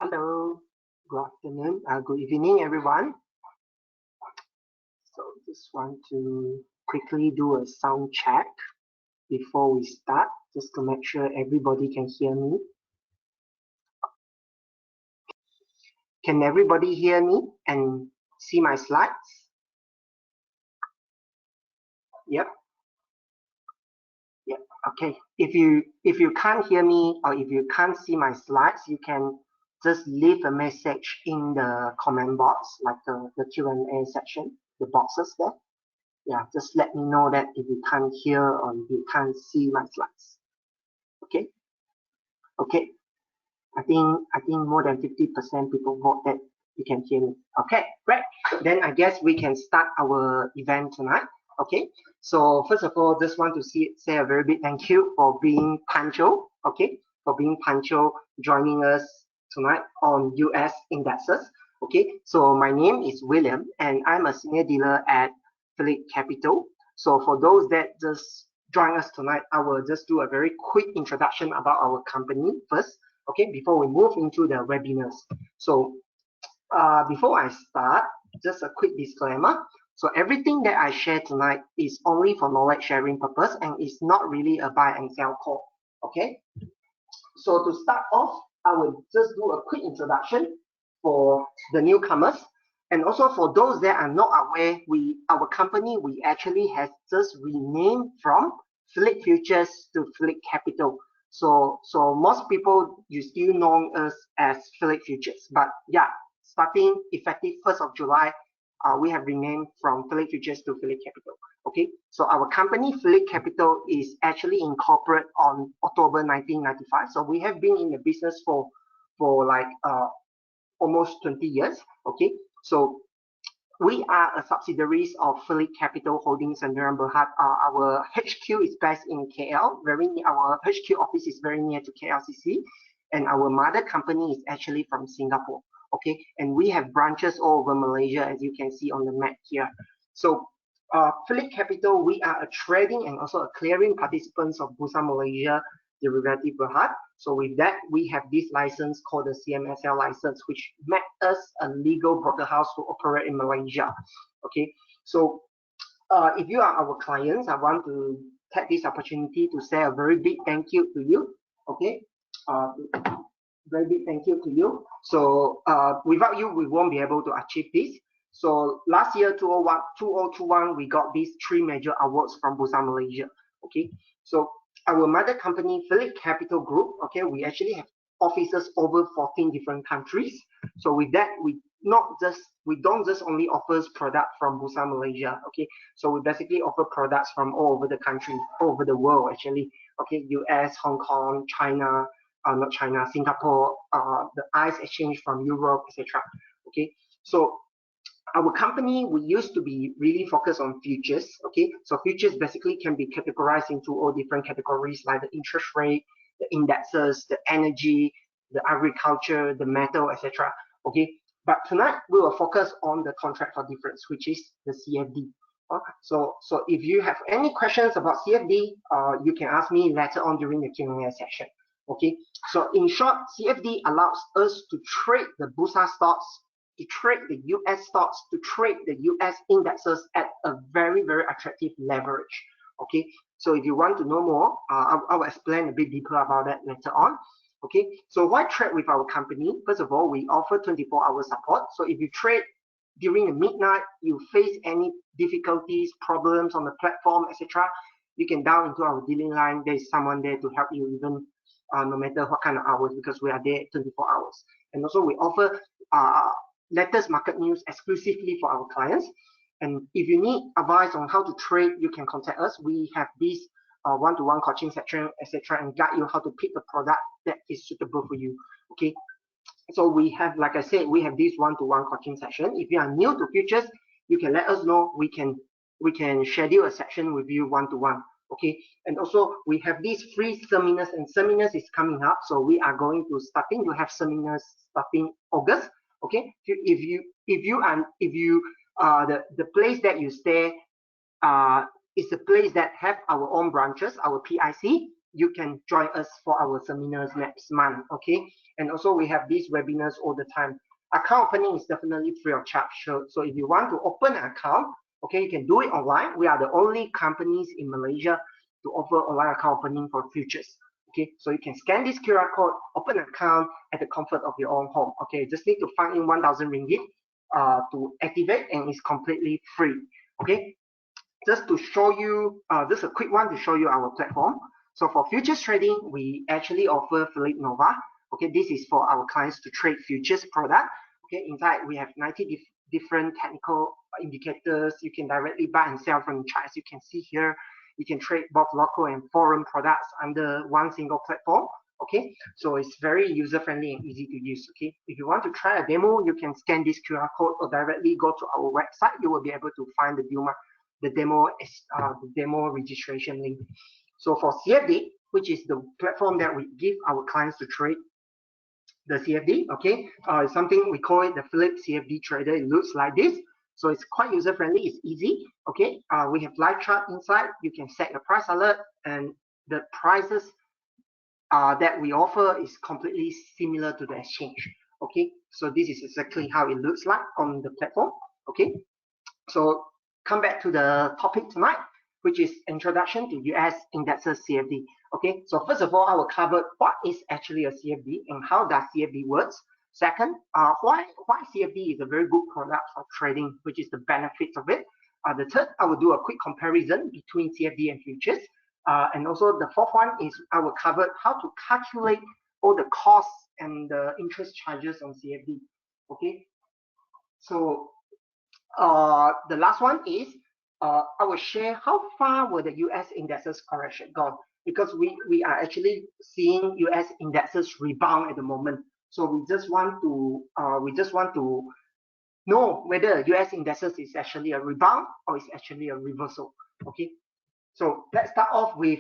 Hello, good afternoon, good evening, everyone. So just want to quickly do a sound check before we start, just to make sure everybody can hear me. Can everybody hear me and see my slides? Yep. Yep. Okay. If you can't hear me or if you can't see my slides, you can just leave a message in the comment box, like the Q&A section, the boxes there. Yeah, just let me know that if you can't hear or if you can't see my slides. Okay. Okay. I think more than 50% people vote that you can hear me. Okay, great. Then I guess we can start our event tonight. Okay. So first of all, just want to say a very big thank you for being punctual. Okay, for being punctual, joining us tonight on US Indices. Okay. So my name is William, and I'm a senior dealer at Phillip Capital. So for those that just join us tonight, I will just do a very quick introduction about our company first. Okay, before we move into the webinars. So before I start, just a quick disclaimer. So everything that I share tonight is only for knowledge sharing purpose and it's not really a buy and sell call. Okay. So to start off, I will just do a quick introduction for the newcomers. And also for those that are not aware, our company, we actually has just renamed from Phillip Futures to Phillip Capital. So most people, you still know us as Phillip Futures, but yeah, starting effective 1st of July, we have renamed from Phillip Futures to Phillip Capital. Okay, so our company Phillip Capital is actually incorporated on October 1995. So we have been in the business for like almost 20 years. Okay, so we are a subsidiaries of Phillip Capital Holdings Sdn Bhd. Our HQ is based in KL. Our HQ office is very near to KLCC, and our mother company is actually from Singapore. Okay, and we have branches all over Malaysia, as you can see on the map here. So Phillip Capital, we are a trading and also a clearing participants of Bursa Malaysia Derivative Berhad. So with that, we have this license called the CMSL license, which makes us a legal broker house to operate in Malaysia. Okay, so if you are our clients, I want to take this opportunity to say a very big thank you to you. Okay, very big thank you to you. So without you, we won't be able to achieve this. So last year, 2021, we got these 3 major awards from Bursa Malaysia. Okay, so our mother company, Phillip Capital Group, okay, we actually have offices over 14 different countries. So with that, we don't just only offer product from Bursa Malaysia, okay. So we basically offer products from all over the country, all over the world actually. Okay, US, Hong Kong, China, not China, Singapore, the ICE exchange from Europe, etc. Okay, so our company, we used to be really focused on futures. Okay, so futures basically can be categorized into all different categories like the interest rate, the indexes, the energy, the agriculture, the metal, etc. Okay, but tonight we will focus on the contract for difference, which is the CFD. So if you have any questions about CFD, you can ask me later on during the Q&A session. Okay, so in short, CFD allows us to trade the Bursa stocks, to trade the US stocks, to trade the US indexes at a very, very attractive leverage. Okay, so if you want to know more, I will explain a bit deeper about that later on. Okay, so why trade with our company? First of all, we offer 24-hour support. So if you trade during the midnight, you face any difficulties, problems on the platform, etc., you can dial into our dealing line. There is someone there to help you, even no matter what kind of hours, because we are there 24 hours. And also we offer latest market news exclusively for our clients. And if you need advice on how to trade, you can contact us. We have this one-to-one coaching section, etc., and guide you how to pick the product that is suitable for you. Okay, so we have, like I said, we have this one-to-one coaching session. If you are new to futures, you can let us know. We can schedule a session with you one-to-one. Okay, and also we have these free seminars, and seminars is coming up. So we are going to starting to have seminars starting August. Okay, if the place that you stay is the place that have our own branches, our PIC, you can join us for our seminars next month. Okay, and also we have these webinars all the time. Account opening is definitely free of charge. So if you want to open an account, okay, you can do it online. We are the only companies in Malaysia to offer online account opening for futures. Okay, so you can scan this QR code, open an account at the comfort of your own home. Okay, just need to find in 1,000 ringgit to activate, and it's completely free. Okay, just to show you, just a quick one to show you our platform. So for futures trading, we actually offer Phillip Nova. Okay, this is for our clients to trade futures product. Okay, inside we have 90 different technical indicators. You can directly buy and sell from charts. You can see here, you can trade both local and foreign products under one single platform. Okay, so it's very user-friendly and easy to use. Okay, if you want to try a demo, you can scan this QR code or directly go to our website. You will be able to find the demo registration link. So for CFD, which is the platform that we give our clients to trade the CFD, okay, something we call it the Phillip CFD Trader. It looks like this. So it's quite user-friendly, it's easy. Okay, we have live chart inside. You can set your price alert, and the prices that we offer is completely similar to the exchange. Okay, so this is exactly how it looks like on the platform. Okay, so come back to the topic tonight, which is introduction to US Indices CFD. Okay, so first of all, I will cover what is actually a CFD and how does CFD works. Second, why CFD is a very good product for trading, which is the benefits of it. The third, I will do a quick comparison between CFD and futures. And also the fourth one is I will cover how to calculate all the costs and the interest charges on CFD. Okay, so the last one is I will share how far will the US Indices Correction gone, because we are actually seeing US indexes rebound at the moment. So we just want to know whether US indexes is actually a rebound or is actually a reversal. Okay, so let's start off with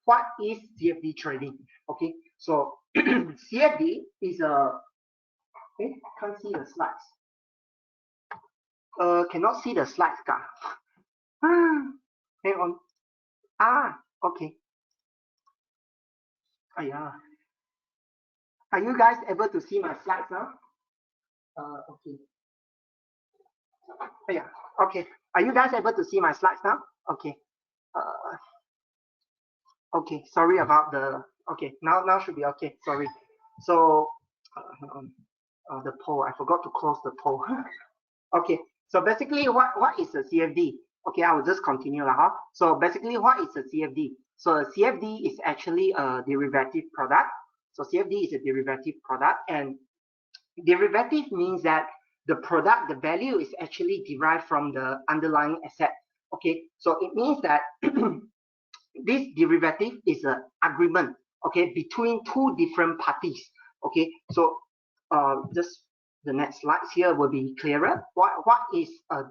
what is CFD trading. Okay, so CFD is a can't see the slides. Cannot see the slides, guys. Hang on. Okay. Yeah. Are you guys able to see my slides now? Okay. Yeah. Okay. Are you guys able to see my slides now? Okay. Okay. Sorry about the. Okay. Now should be okay. Sorry. So the poll. I forgot to close the poll. Okay. So basically, what is a CFD? Okay, I will just continue now. So basically, what is a CFD? So a CFD is actually a derivative product. So CFD is a derivative product, and derivative means that the product, the value is actually derived from the underlying asset. Okay, so it means that this derivative is an agreement, okay, between two different parties. Okay, so just the next slides here will be clearer. What is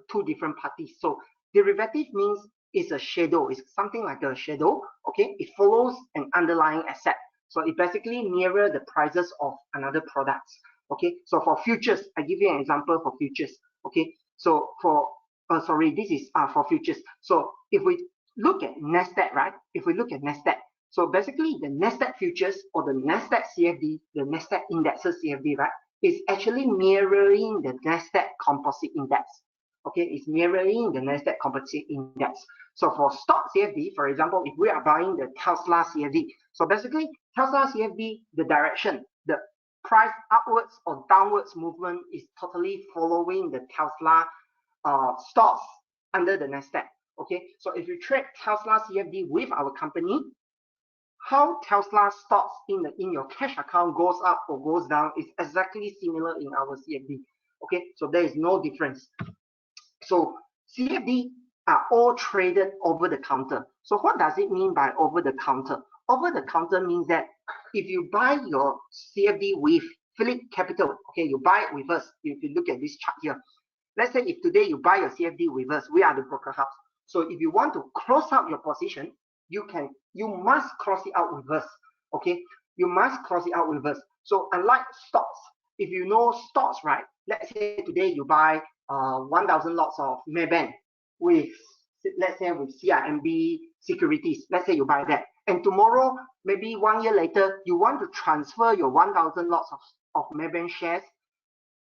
two different parties? So derivative means it's a shadow. It's something like a shadow. Okay, it follows an underlying asset. So it basically mirrors the prices of another products. Okay, so for futures, I give you an example for futures. Okay, so for sorry, this is for futures. So if we look at Nasdaq, right? If we look at Nasdaq, so basically the Nasdaq futures or the Nasdaq CFD, the Nasdaq Indexes CFD, right, is actually mirroring the Nasdaq Composite Index. Okay, it's mirroring the Nasdaq Composite Index. So for stock CFD, for example, if we are buying the Tesla CFD, so basically Tesla CFD, the direction, the price upwards or downwards movement is totally following the Tesla stocks under the Nasdaq. Okay, so if you trade Tesla CFD with our company, how Tesla stocks in your cash account goes up or goes down is exactly similar in our CFD. Okay, so there is no difference. So CFD are all traded over the counter. So what does it mean by over the counter? Over the counter means that if you buy your CFD with Phillip Capital, okay, you buy it with us. If you look at this chart here, let's say if today you buy your CFD with us, we are the broker house. So if you want to close out your position, you must cross it out with us. Okay, you must cross it out with us. So unlike stocks, if you know stocks, right? Let's say today you buy 1,000 lots of Maybank with, let's say, with CIMB securities. Let's say you buy that, and tomorrow, maybe 1 year later, you want to transfer your 1,000 lots of Maybank shares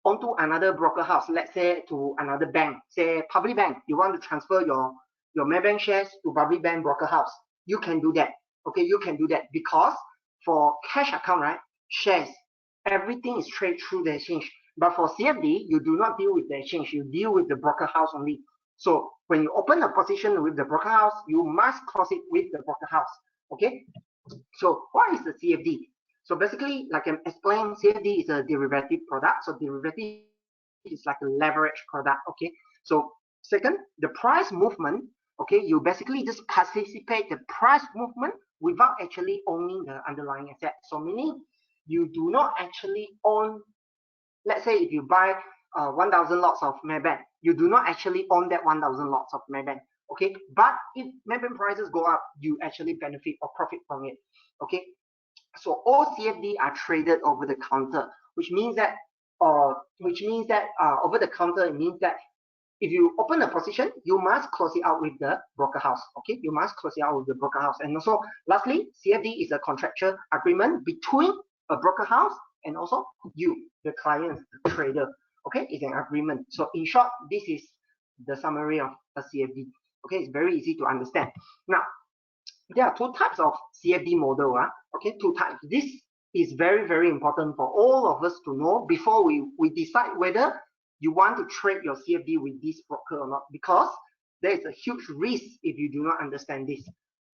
onto another broker house, let's say to another bank, say Public Bank. You want to transfer your Maybank shares to Public Bank broker house. You can do that. Okay, you can do that because for cash account, right, shares, everything is traded through the exchange. But for CFD, you do not deal with the exchange. You deal with the broker house only. So when you open a position with the broker house, you must close it with the broker house. Okay. So what is the CFD? So basically, like I explained, CFD is a derivative product. So derivative is like a leverage product. Okay. So second, the price movement. Okay, you basically just participate the price movement without actually owning the underlying asset. So meaning you do not actually own. Let's say if you buy 1,000 lots of Maybank, you do not actually own that 1,000 lots of Maybank. Okay, but if Maybank prices go up, you actually benefit or profit from it. Okay, so all CFD are traded over the counter, which means that over the counter, it means that if you open a position, you must close it out with the broker house. Okay, you must close it out with the broker house. And also, lastly, CFD is a contractual agreement between a broker house and also you, the client, the trader. Okay, it's an agreement. So in short, this is the summary of a CFD. Okay, it's very easy to understand. Now, there are two types of CFD model. Okay, two types. This is very, very important for all of us to know before we decide whether you want to trade your CFD with this broker or not, because there is a huge risk if you do not understand this.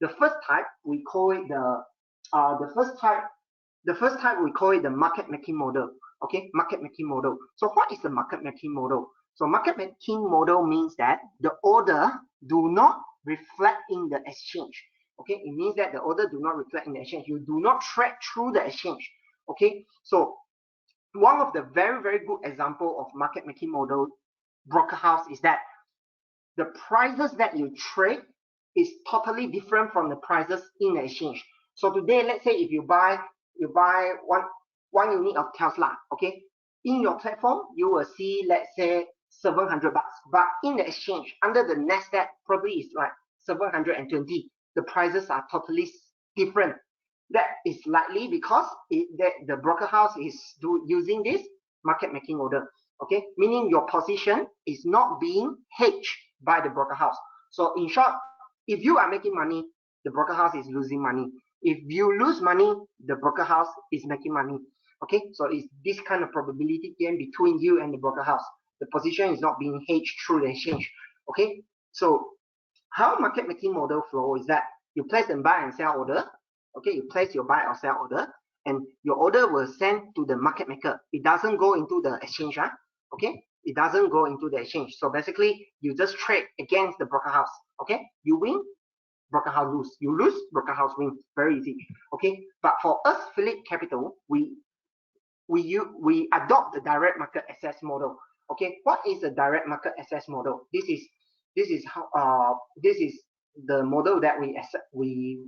The first type we call it the first type we call it the market making model. Okay, market making model. So what is the market making model? So market making model means that the order do not reflect in the exchange. Okay, it means that the order do not reflect in the exchange. You do not trade through the exchange. Okay, so one of the very, very good example of market making model broker house is that the prices that you trade is totally different from the prices in the exchange. So today, let's say if you buy one unit of Tesla, okay, in your platform you will see, let's say, $700, but in the exchange under the Nasdaq probably is like 720. The prices are totally different. That is likely because the broker house is using this market making order. Okay, meaning your position is not being hedged by the broker house. So in short, if you are making money, the broker house is losing money. If you lose money, the broker house is making money. Okay, so it's this kind of probability game between you and the broker house. The position is not being hedged through the exchange. Okay, so how market making model flow is that you place and buy and sell order. Okay, you place your buy or sell order, and your order will send to the market maker. It doesn't go into the exchange. Okay, it doesn't go into the exchange. So basically, you just trade against the broker house. Okay, you win, broker house lose. You lose, broker house win. Very easy. Okay, but for us, Phillip Capital, we adopt the direct market access model. Okay, what is the direct market access model? This is the model that we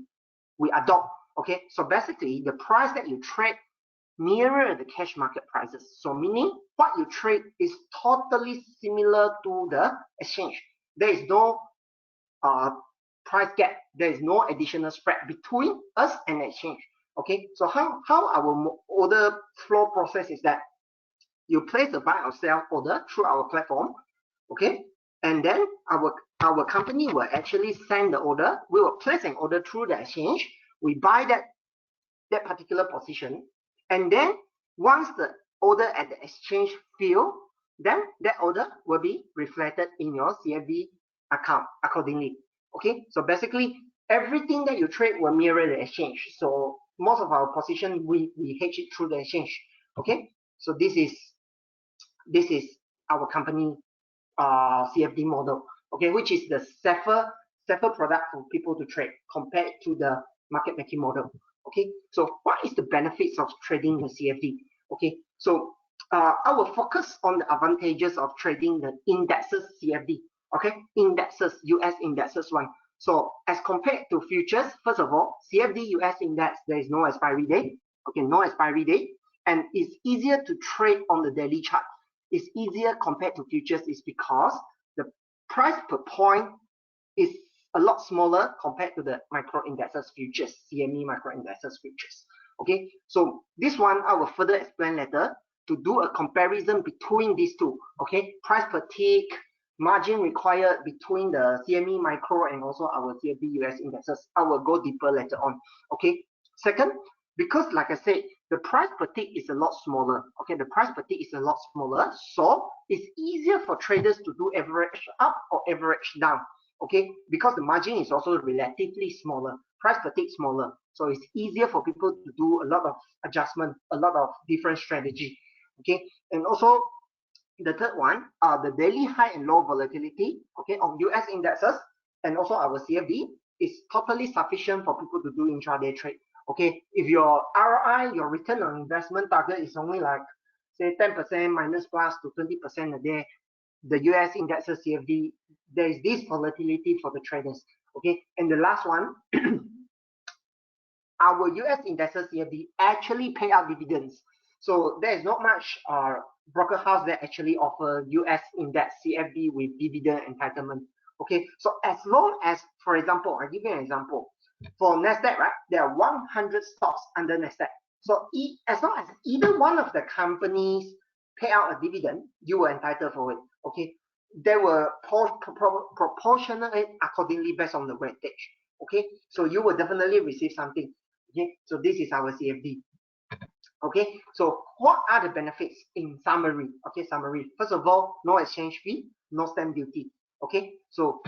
adopt. Okay, so basically the price that you trade mirror the cash market prices. So meaning what you trade is totally similar to the exchange. There is no price gap. There is no additional spread between us and the exchange. Okay, so how our order flow process is that you place a buy or sell order through our platform. Okay, and then our company will actually send the order. We will place an order through the exchange. We buy that particular position, and then once the order at the exchange fill, then that order will be reflected in your CFD account accordingly. Okay, so basically everything that you trade will mirror the exchange. So most of our position we hedge it through the exchange. Okay, so this is our company CFD model. Okay, which is the safer product for people to trade compared to the market making model. Okay, so what is the benefits of trading the CFD? Okay, so I will focus on the advantages of trading the indexes CFD. Okay, indexes, US indexes one. So as compared to futures, first of all, CFD US index, there is no expiry date. Okay, no expiry date, and it's easier to trade on the daily chart. It's easier compared to futures is because the price per point is a lot smaller compared to the micro indexes futures, CME micro indexes futures. Okay, so this one I will further explain later to do a comparison between these two. Okay, price per tick, margin required between the CME micro and also our CFD US indexes. I will go deeper later on. Okay, second, because like I said, the price per tick is a lot smaller. Okay, the price per tick is a lot smaller, so it's easier for traders to do average up or average down. Okay, because the margin is also relatively smaller, price per tick smaller, so it's easier for people to do a lot of adjustment, a lot of different strategy. Okay, and also the third one are the daily high and low volatility, okay, of US indexes and also our CFD is totally sufficient for people to do intraday trade. Okay, if your ROI, your return on investment target is only like say 10% minus plus to 20% a day, the US indexes CFD, there is this volatility for the traders. Okay, and the last one, our US indexes CFD actually pay out dividends. So there is not much broker house that actually offer US index CFD with dividend entitlement. Okay, so as long as, for example, I'll give you an example. For NASDAQ, right, there are 100 stocks under NASDAQ. So as long as either one of the companies pay out a dividend, you are entitled for it. Okay, they will proportionate accordingly based on the weightage. Okay, so you will definitely receive something. Okay, so this is our CFD. Okay, so what are the benefits in summary? Okay, summary. First of all, no exchange fee, no stamp duty. Okay, so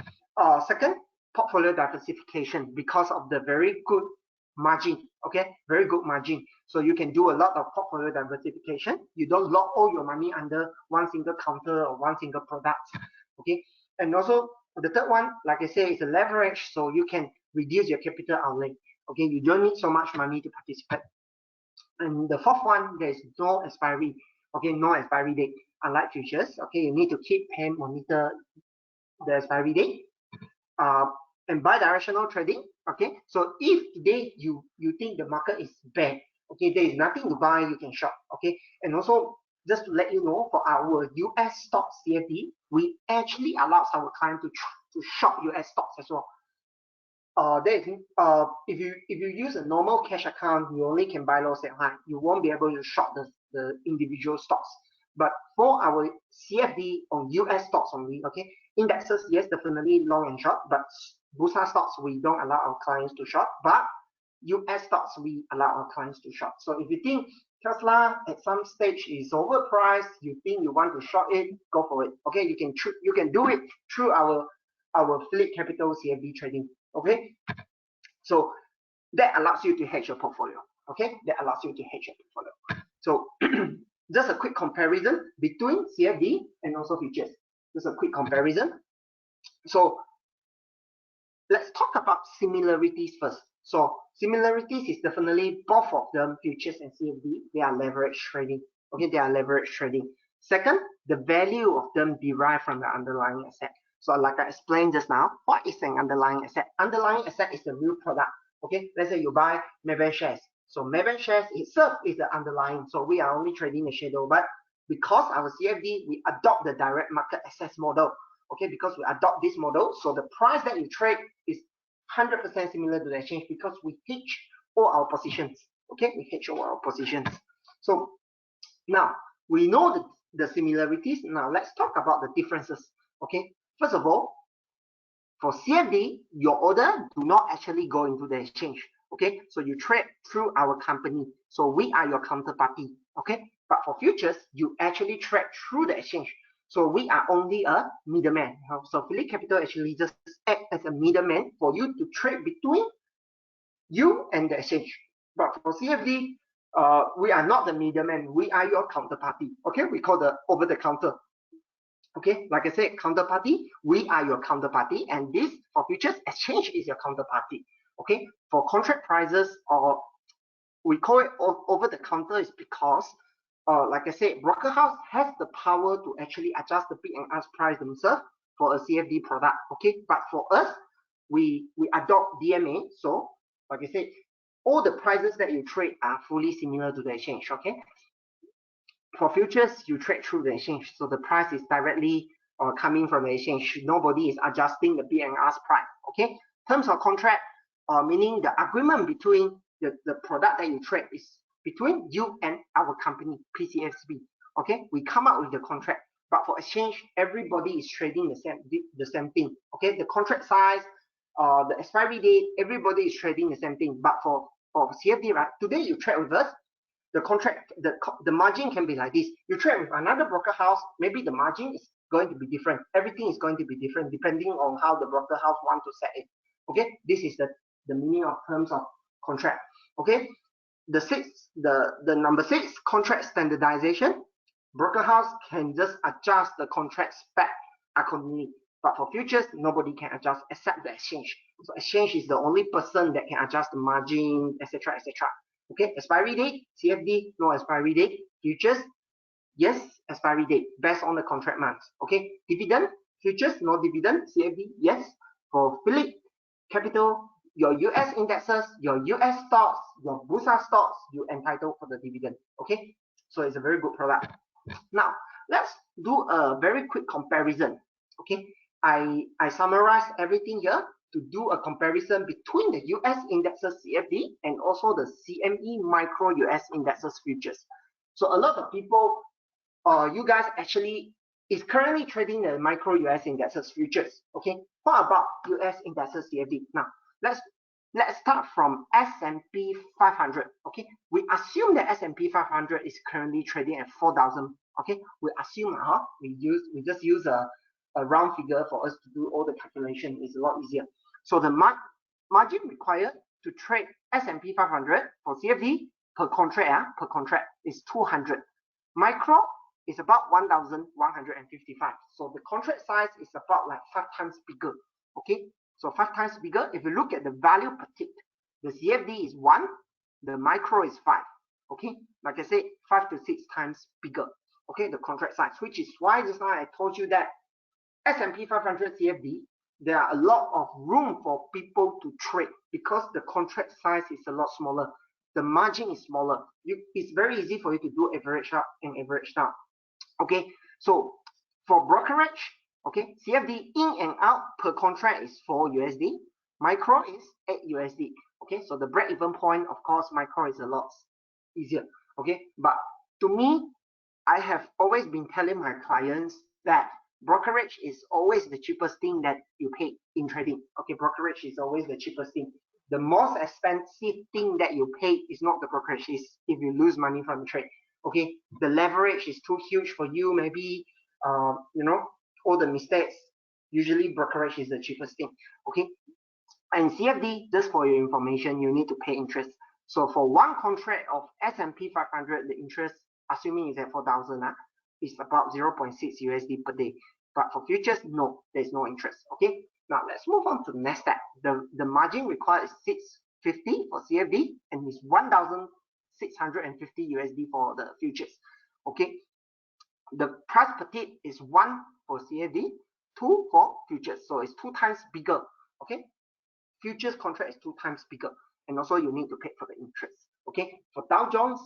second, portfolio diversification because of the very good margin. Okay, very good margin. So you can do a lot of portfolio diversification. You don't lock all your money under one single counter or one single product. Okay, and also the third one, like I say, is a leverage, so you can reduce your capital outlay. Okay, you don't need so much money to participate. And the fourth one, there is no expiry. Okay, no expiry date. Unlike futures, okay, you need to keep and monitor the expiry date. And bi-directional trading. Okay, so if today you think the market is bad, okay, there is nothing to buy, you can short. Okay, and also just to let you know, for our US stocks CFD, we actually allow our client to short US stocks as well. If you use a normal cash account, you only can buy low, sell high. You won't be able to short the individual stocks. But for our CFD on US stocks only, okay, indexes, yes, definitely long and short, but Bursa stocks, we don't allow our clients to short, but US stocks, we allow our clients to short. So if you think Tesla at some stage is overpriced, you think you want to short it, go for it. Okay, you can do it through our Phillip Capital CFD trading. Okay, so that allows you to hedge your portfolio. Okay, that allows you to hedge your portfolio. So just a quick comparison between CFD and also futures. Just a quick comparison. So let's talk about similarities first. So similarities is definitely both of them, futures and CFD, they are leverage trading. Okay, they are leverage trading. Second, the value of them derive from the underlying asset. So like I explained just now, what is an underlying asset? Underlying asset is the real product. Okay, let's say you buy Maybank shares. So Maybank shares itself is the underlying. So we are only trading the shadow, but because our CFD, we adopt the direct market access model. Okay, because we adopt this model, so the price that you trade is 100% similar to the exchange because we hedge all our positions. Okay, we hedge all our positions. So now we know the similarities. Now let's talk about the differences. Okay, first of all, for CFD, your order do not actually go into the exchange. Okay, so you trade through our company. So we are your counterparty. Okay, but for futures, you actually trade through the exchange. So we are only a middleman. So Phillip Capital actually just act as a middleman for you to trade between you and the exchange. But for CFD, we are not the middleman. We are your counterparty. Okay, we call the over the counter. Okay, like I said, counterparty, we are your counterparty, and this for futures, exchange is your counterparty. Okay, for contract prices, or we call it over the counter is because, like I said, broker house has the power to actually adjust the bid and ask price themselves for a CFD product. Okay, but for us, we adopt DMA. So, like I said, all the prices that you trade are fully similar to the exchange. Okay. For futures, you trade through the exchange, so the price is directly coming from the exchange. Nobody is adjusting the bid and ask price. Okay, terms of contract, meaning the agreement between the product that you trade is between you and our company, PCSB. Okay, we come up with the contract, but for exchange, everybody is trading the same thing. Okay, the contract size, the expiry date, everybody is trading the same thing. But for CFD, right, today you trade with us, the contract, the margin can be like this. You trade with another broker house, maybe the margin is going to be different. Everything is going to be different depending on how the broker house want to set it. Okay, this is the meaning of terms of contract. Okay, the number 6, contract standardization. Broker house can just adjust the contract spec accordingly, but for futures, nobody can adjust except the exchange. So exchange is the only person that can adjust the margin, etc., etc. Okay, expiry date, CFD, no expiry date. Futures, yes, expiry date based on the contract months. Okay, dividend, futures, no dividend. CFD, yes. For Phillip Capital, your US indexes, your US stocks, your Bursa stocks, you entitled for the dividend. Okay, so it's a very good product. Now let's do a very quick comparison. Okay, I summarized everything here to do a comparison between the US Indexes CFD and also the CME Micro US Indexes Futures. So a lot of people, you guys actually is currently trading the Micro US Indexes Futures. Okay, what about US Indexes CFD? Now let's start from S&P 500. Okay, we assume that S&P 500 is currently trading at 4,000. Okay, we assume we just use a round figure for us to do all the calculation. Is a lot easier. So the margin required to trade S&P 500 for CFD per contract is 200. Micro is about 1,155. So the contract size is about like 5 times bigger. Okay, so 5 times bigger. If you look at the value per tick, the CFD is 1, the micro is 5. Okay, like I said, 5 to 6 times bigger. Okay, the contract size, which is why just now I told you that S&P 500 CFD, there are a lot of room for people to trade because the contract size is a lot smaller. The margin is smaller. It's very easy for you to do average up and average down. Okay, so for brokerage, okay, CFD in and out per contract is 4 USD. Micro is 8 USD. Okay, so the break-even point, of course, micro is a lot easier. Okay, but to me, I have always been telling my clients that brokerage is always the cheapest thing that you pay in trading. Okay, brokerage is always the cheapest thing. The most expensive thing that you pay is not the brokerage, is if you lose money from the trade. Okay, the leverage is too huge for you. Maybe you know, all the mistakes. Usually brokerage is the cheapest thing. Okay, and CFD, just for your information, you need to pay interest. So for one contract of S&P 500, the interest, assuming it's at 4,000, is about 0.6 USD per day. But for futures, no, there's no interest. Okay, now let's move on to NASDAQ. The margin required is 650 for CFD and is 1,650 USD for the futures. Okay, the price per tip is 1 for CFD, 2 for futures, so it's 2 times bigger. Okay, futures contract is 2 times bigger, and also you need to pay for the interest. Okay, for Dow Jones,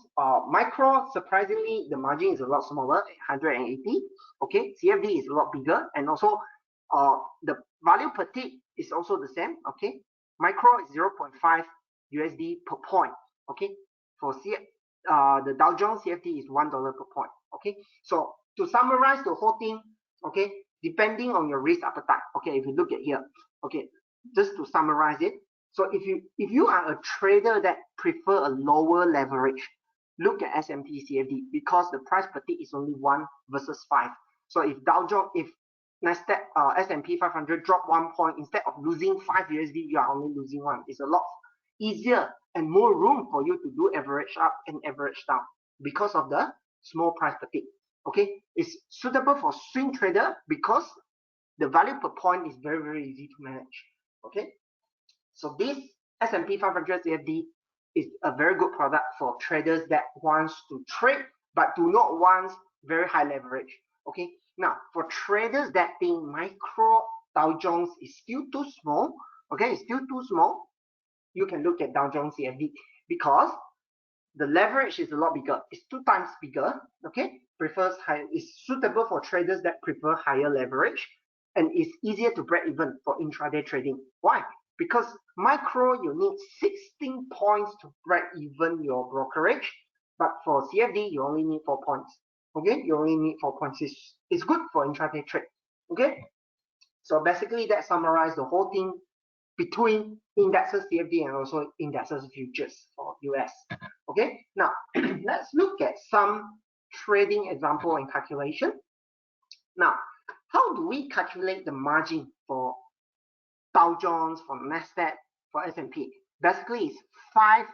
micro, surprisingly, the margin is a lot smaller, 180. Okay, CFD is a lot bigger, and also the value per tick is also the same. Okay, micro is 0.5 USD per point. Okay, for the Dow Jones CFD is $1 per point. Okay, so to summarize the whole thing, okay, depending on your risk appetite. Okay, if you look at here, okay, just to summarize it. So if you are a trader that prefer a lower leverage, look at S&P CFD because the price per tick is only 1 versus 5. So if Dow Jones, if Nasdaq, S&P 500 drop 1 point, instead of losing 5 USD, you are only losing 1. It's a lot easier and more room for you to do average up and average down because of the small price per tick. Okay, it's suitable for swing trader because the value per point is very, very easy to manage. Okay, so this S&P 500 CFD is a very good product for traders that wants to trade but do not want very high leverage. Okay, now for traders that think micro Dow Jones is still too small, okay, it's still too small, you can look at Dow Jones CFD because the leverage is a lot bigger. It's 2 times bigger. Okay, prefers high. Is suitable for traders that prefer higher leverage, and is easier to break even for intraday trading. Why? Because micro, you need 16 points to break even your brokerage, but for CFD you only need 4 points. Okay, you only need 4 points. It's good for intraday trade. Okay, so basically that summarizes the whole thing between indexes CFD and also indexes futures for US. Okay, now let's look at some trading example and calculation. Now, how do we calculate the margin for Dow Jones, for Nasdaq, for S&P? Basically, it's 5%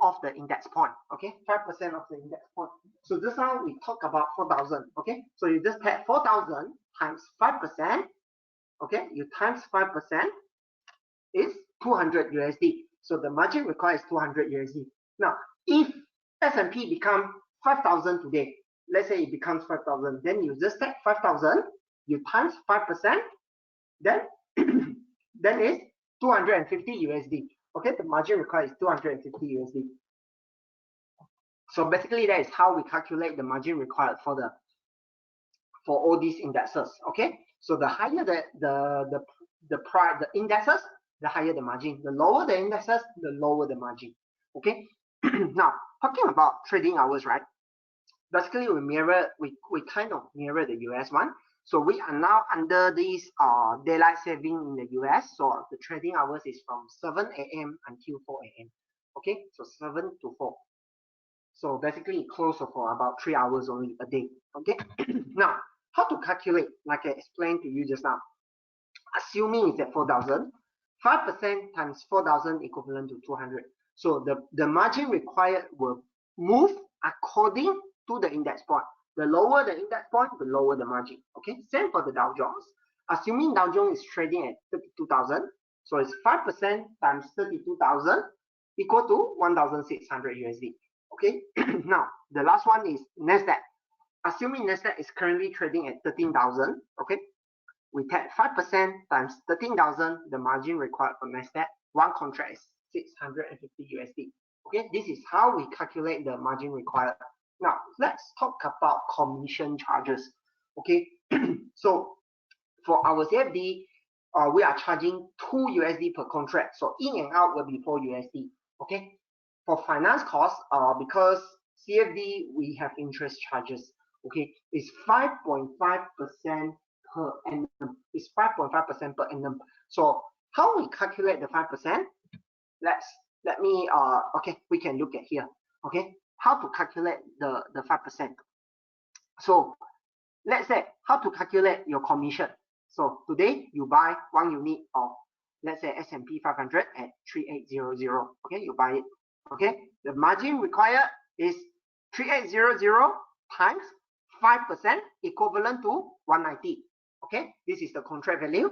of the index point. Okay, 5% of the index point. So just now we talk about 4,000. Okay, so you just take 4,000 times 5%. Okay, you times 5% is 200 USD. So the margin required is 200 USD. Now, if S&P become 5,000 today, let's say it becomes 5,000, then you just take 5,000, you times 5%, then then it's 250 USD. Okay, the margin required is 250 USD. So basically, that is how we calculate the margin required for all these indexes. Okay, so the higher the price, the indexes, the higher the margin. The lower the indexes, the lower the margin. Okay. Now, talking about trading hours, right? Basically, we kind of mirror the US one. So we are now under this daylight saving in the US. So the trading hours is from 7 a.m. until 4 a.m. Okay, so 7 to 4. So basically, it closes for about 3 hours only a day. Okay. Now, how to calculate? Like I explained to you just now. Assuming it's at 4,000, 5% times 4,000 equivalent to 200. So the margin required will move according to the index point. The lower the index point, the lower the margin. Okay, same for the Dow Jones. Assuming Dow Jones is trading at 32,000, so it's 5% times 32,000 equal to 1,600 USD. Okay, now the last one is Nasdaq. Assuming Nasdaq is currently trading at 13,000, okay, we take 5% times 13,000, the margin required for Nasdaq, one contract is 650 USD. Okay, this is how we calculate the margin required. Now, let's talk about commission charges. Okay, so for our CFD, we are charging 2 USD per contract. So in and out will be 4 USD. Okay, for finance costs, because CFD, we have interest charges. Okay, it's 5.5% per annum. It's 5.5% per annum. So how we calculate the 5%? Let me okay, we can look at here. Okay, how to calculate the 5%? So let's say how to calculate your commission. So today you buy 1 unit of, let's say, S&P 500 at 3800. Okay, you buy it. Okay, the margin required is 3800 times 5% equivalent to 190. Okay, this is the contract value.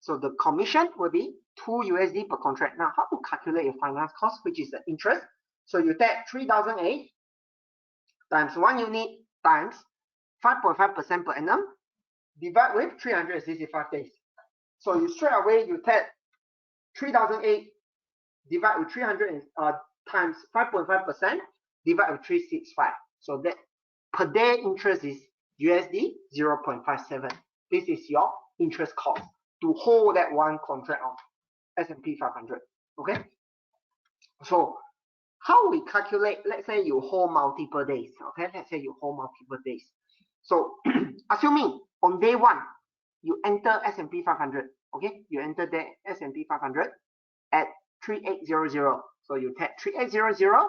So the commission will be 2 USD per contract. Now, how to calculate your finance cost, which is the interest? So you take 3,008 times 1 unit times 5.5% per annum, divide with 365 days. So you straight away you take 3,008 divide with 300 times 5.5%, divide with 365. So that per day interest is USD 0.57. This is your interest cost to hold that one contract of S&P 500. Okay. So how we calculate? Let's say you hold multiple days. Okay. Let's say you hold multiple days. So assuming on day one you enter S&P 500. Okay. You enter the S&P 500 at 3800. So you take 3800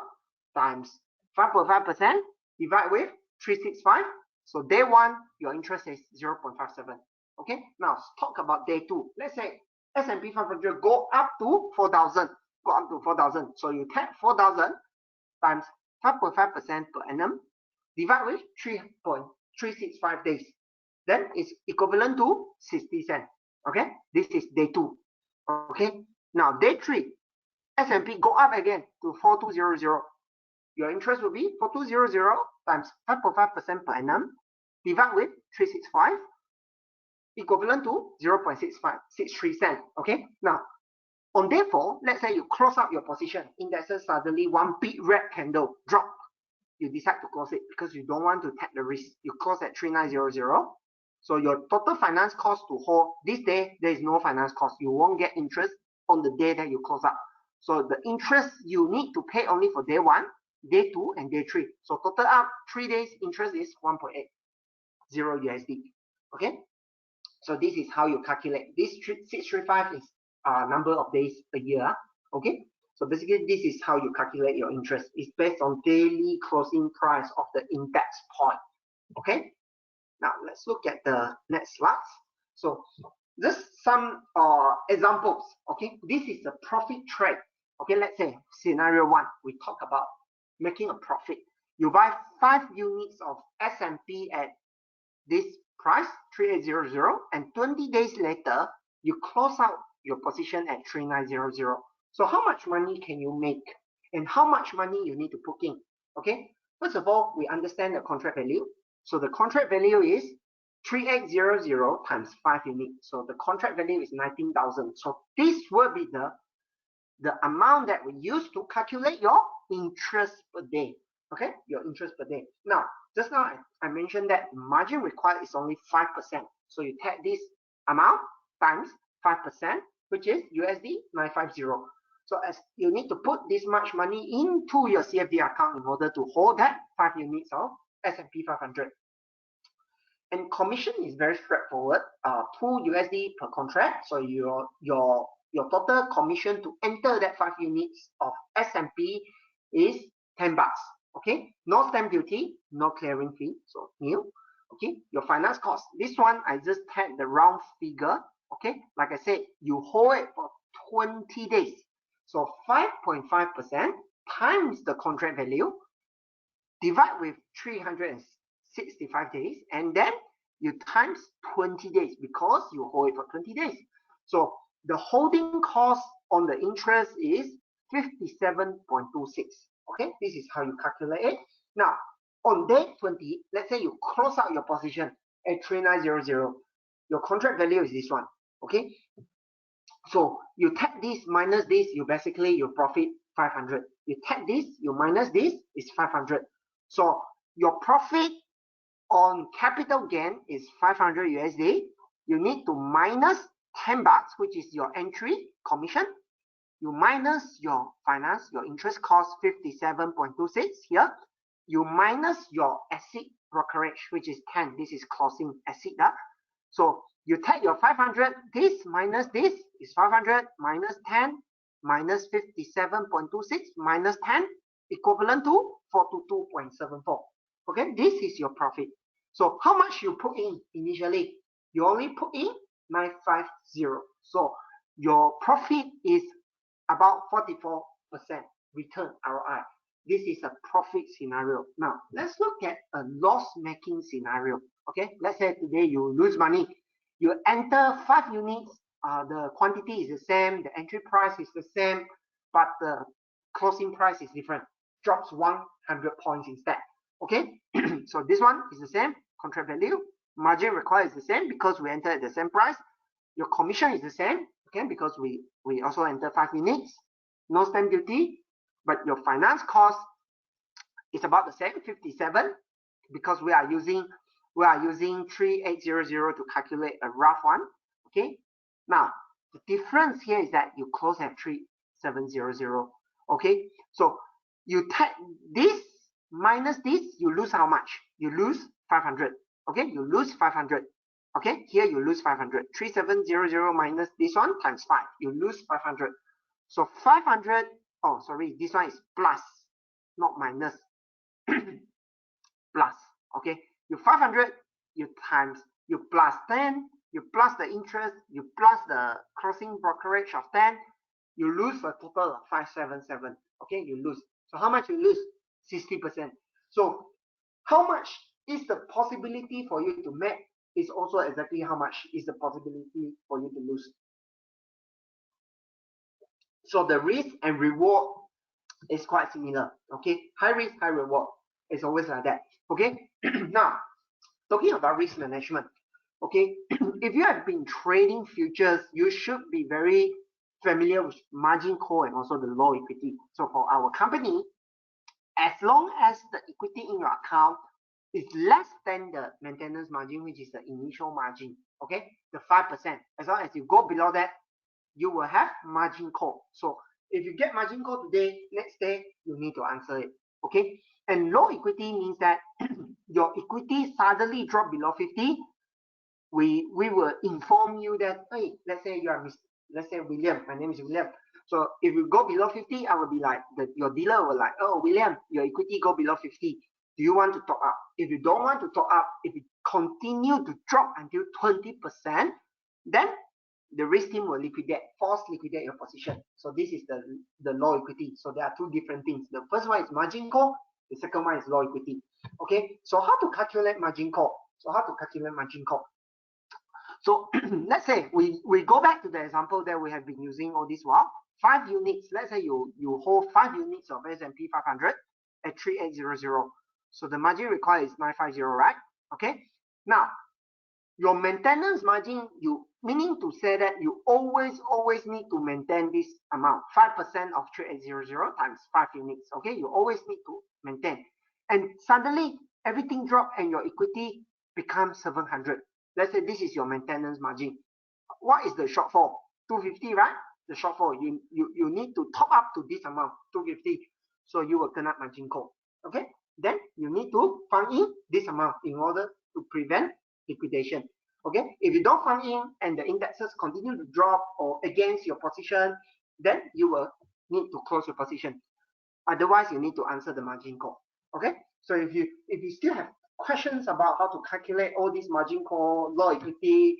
times 5.5% divide with 365. So day one, your interest is 0.57. Okay, now let's talk about day two. Let's say S&P 500 go up to 4,000. Go up to 4,000. So you take 4,000 times 5.5% per annum divide with 3.365 days. Then it's equivalent to 60 cents. Okay, this is day two. Okay, now day three, S&P go up again to 4,200. Your interest will be 4,200 times 5.5% per annum divide with 365 equivalent to 0.63 cents. Okay, now On day 4, let's say you close out your position, indexes suddenly one big red candle drop. You decide to close it because you don't want to take the risk. You close at 3900. So your total finance cost to hold this day, there is no finance cost. You won't get interest on the day that you close out. So the interest you need to pay only for day 1, day 2, and day 3. So total up 3 days interest is 1.80 USD. Okay. So this is how you calculate. This 635 is number of days a year. Okay. So basically, this is how you calculate your interest. It's based on daily closing price of the index point. Okay. Now let's look at the next slide. So just some examples. Okay. This is a profit trade. Okay. Let's say scenario 1. We talk about making a profit. You buy 5 units of S&P at this price 3800, and 20 days later you close out your position at 3900. So how much money can you make and how much money you need to put in? Okay, first of all, we understand the contract value. So the contract value is 3800 times 5 units. So the contract value is 19,000. So this will be the amount that we use to calculate your interest per day. Okay, your interest per day. Now, just now I mentioned that margin required is only 5%. So you take this amount times 5%, which is USD 950. So as you need to put this much money into your CFD account in order to hold that 5 units of S&P 500. And commission is very straightforward. 2 USD per contract. So your total commission to enter that 5 units of S&P is 10 bucks. Okay, no stamp duty, no clearing fee, so nil. Okay, your finance cost. This one I just had the round figure. Okay, like I said, you hold it for 20 days. So 5.5% times the contract value, divide with 365 days, and then you times 20 days because you hold it for 20 days. So the holding cost on the interest is 57.26. Okay, this is how you calculate it. Now, on day 20, let's say you close out your position at 3900. Your contract value is this one. Okay, so you take this minus this, you profit 500. You take this, you minus this, is 500. So your profit on capital gain is 500 USD. You need to minus 10 bucks, which is your entry commission. You minus your finance, your interest cost 57.26 here. You minus your asset brokerage, which is 10. This is closing asset. So you take your 500, this minus this is 500 minus 10 minus 57.26 minus 10 equivalent to 42.74. Okay, this is your profit. So how much you put in initially? You only put in 950. So your profit is about 44% return ROI. This is a profit scenario. Now, let's look at a loss-making scenario. Okay, let's say today you lose money. You enter 5 units, the quantity is the same, the entry price is the same, but the closing price is different. Drops 100 points instead. Okay, so this one is the same, contract value. Margin required is the same because we enter at the same price. Your commission is the same, okay, because we also enter 5 units. No stamp duty, but your finance cost is about the same, 57, because we are using 3800 to calculate a rough one. Okay, now the difference here is that you close at 3700. Okay, so you take this minus this, you lose how much? You lose 500. Okay, you lose 500. Okay, here you lose 500. 3700 minus this one times 5, you lose 500. So 500, oh sorry, this one is plus, not minus. Plus, okay, you 500, you times, you plus 10, you plus the interest, you plus the closing brokerage of 10, you lose a total of 577. Okay, you lose. So how much you lose? 60%. So how much is the possibility for you to make is also exactly how much is the possibility for you to lose. So the risk and reward is quite similar. Okay, high risk, high reward. It's always like that. Okay, now talking about risk management. Okay, if you have been trading futures, you should be very familiar with margin call and also the low equity. So for our company, as long as the equity in your account is less than the maintenance margin, which is the initial margin, okay, the 5%, as long as you go below that, you will have margin call. So if you get margin call today, next day, you need to answer it, okay? And low equity means that your equity suddenly drop below 50, we will inform you that, hey, let's say you are, let's say William, my name is William. So if you go below 50, I will be like, your dealer will like, oh, William, your equity go below 50. Do you want to top up? If you don't want to top up, if it continue to drop until 20%, then the risk team will liquidate, force liquidate your position. So this is the low equity. So there are two different things. The first one is margin call. The second one is low equity. Okay, so how to calculate margin call? So let's say we go back to the example that we have been using all this while. 5 units. Let's say you hold 5 units of S&P 500 at 3800. So the margin required is 950, right? Okay. Now your maintenance margin, meaning to say that you always need to maintain this amount, 5% of 3800 times 5 units. Okay, you always need to maintain. And suddenly everything drop and your equity becomes 700. Let's say this is your maintenance margin. What is the shortfall? 250, right? The shortfall, you need to top up to this amount, 250. So you will turn up margin call. Okay, then you need to fund in this amount in order to prevent liquidation. Okay, if you don't fund in and the indexes continue to drop or against your position, then you will need to close your position. Otherwise, you need to answer the margin call. Okay, so if you still have questions about how to calculate all these margin call, low equity,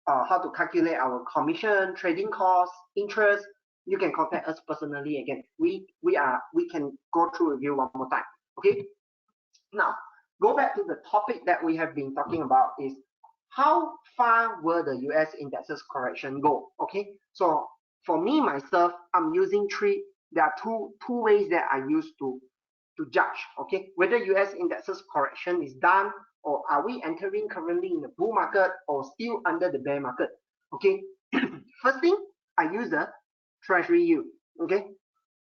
how to calculate our commission, trading costs, interest, you can contact us personally again. We can go through with you one more time. Okay, now go back to the topic that we have been talking about is how far will the US Indices Correction go? Okay, so for me myself, I'm using there are two ways that I use to judge, okay, whether US Indices Correction is done or are we entering currently in the bull market or still under the bear market. Okay, first thing, I use the Treasury yield. Okay,